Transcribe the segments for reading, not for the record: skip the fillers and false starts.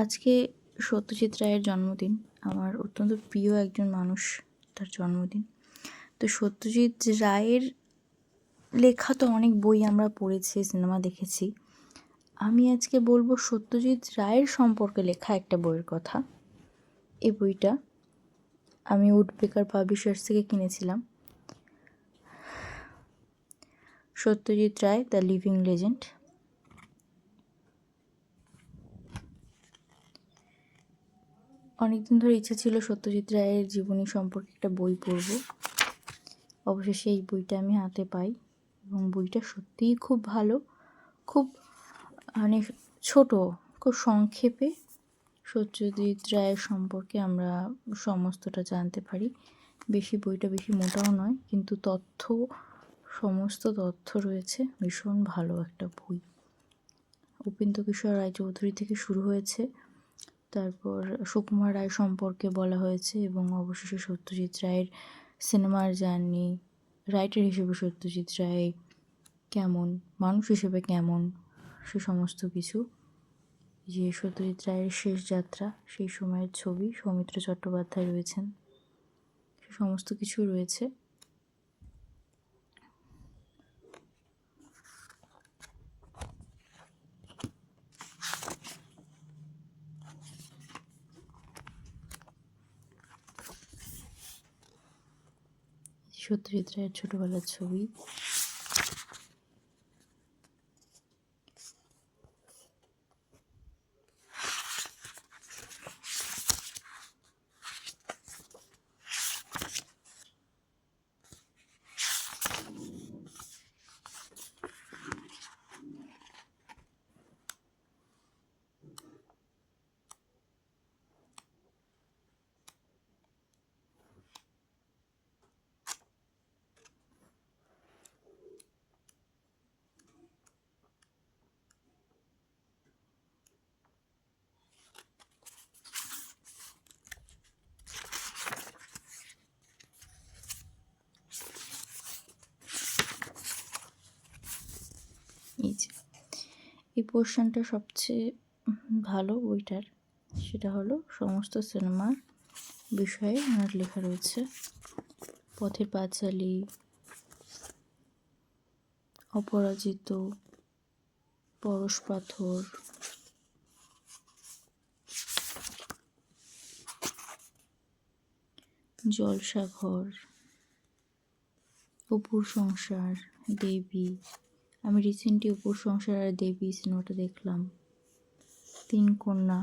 আজকে সত্যজিৎ রায়ের জন্মদিন। আমার অত্যন্ত প্রিয় একজন মানুষ, তার জন্মদিন। তো সত্যজিৎ রায়ের লেখা তো অনেক বই আমরা পড়েছি, সিনেমা দেখেছি। আমি আজকে বলবো সত্যজিৎ রায়ের সম্পর্কে লেখা একটা বইয়ের কথা। এই বইটা আমি উডপেকার পাবলিশার্স থেকে কিনেছিলাম। Satyajit Ray, the living legend. অনেকদিন ধরে ইচ্ছা ছিল সত্যজিৎ রায়ের জীবনী সম্পর্কে একটা বই পড়ব। অবশেষে এই বইটা আমি হাতে পাই এবং বইটা সত্যিই খুব ভালো, খুব ছোট, খুব সংক্ষেপে সত্যজিৎ রায়ের সম্পর্কে আমরা সমস্তটা জানতে পারি। বইটা বেশি মোটাও নয়, কিন্তু সমস্ত তথ্য রয়েছে। ভীষণ ভালো একটা বই। উপেন্দ্রকিশোর রায়চৌধুরী থেকে শুরু হয়েছে, তারপর সুকুমার রায় সম্পর্কে বলা হয়েছে এবং অবশেষে সত্যজিৎ রায়ের সিনেমার জার্নি, রাইটার হিসেবে সত্যজিৎ রায় কেমন, মানুষ হিসেবে কেমন, সে সমস্ত কিছু। যে সত্যজিৎ রায়ের শেষ যাত্রা, সেই সময়ের ছবি, সৌমিত্র চট্টোপাধ্যায় রয়েছেন, সে সমস্ত কিছু রয়েছে। সত্যজিৎ রায়ের ছোটবেলার ছবি। এই পোর্শনটা সবচেয়ে ভালো বইটার, সেটা হলো সমস্ত সিনেমার বিষয়ে আমার লেখা রয়েছে। পথের পাঁচালী, অপরাজিত, পরশ পাথর, জলসাঘর, অপুর সংসার, দেবী। আমি রিসেন্টলি অপুর সংসার আর দেবী সিনেমাটা দেখলাম। তিন কন্যা,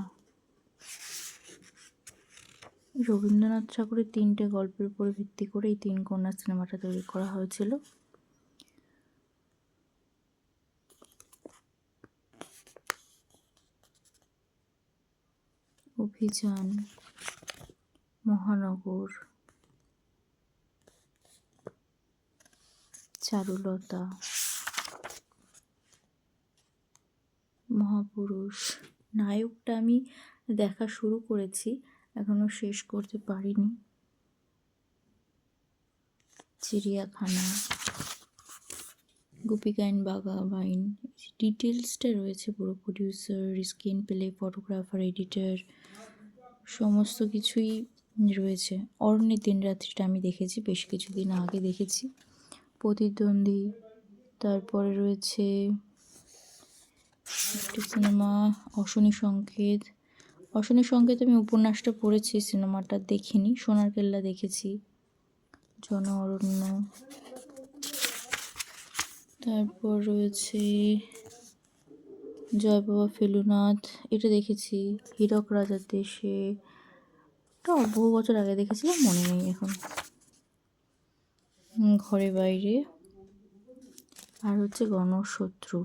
রবীন্দ্রনাথ ঠাকুরের 3টে গল্পের উপরে ভিত্তি করে এই 3 কন্যা সিনেমাটা তৈরি করা হয়েছিল। অভিযান, মহানগর, চারুলতা, মহাপুরুষ। নায়কটা আমি দেখা শুরু করেছি, এখনো শেষ করতে পারিনি। চিড়িয়াখানা, গোপিকা অ্যান্ড বাঘা বাইন। ডিটেলসটা রয়েছে পুরো, producer, screen play, photographer, editor, সমস্ত কিছুই রয়েছে। অরণ্যের দিনরাত্রিটা আমি দেখেছি, বেশ কিছুদিন আগে দেখেছি। প্রতিদ্বন্দ্বী, তারপরে রয়েছে একটি সিনেমা অশনি সংকেত। অশনি সংকেত আমি উপন্যাসটা পড়েছি, সিনেমাটা দেখিনি। সোনার কেল্লা দেখেছি, জন অরণ্য, তারপর রয়েছে জয় বাবা ফেলুনাথ, এটা দেখেছি। হীরক রাজার দেশে, এটা বহু বছর আগে দেখেছিলাম, মনে নেই এখন। ঘরে বাইরে, আর হচ্ছে গণশত্রু।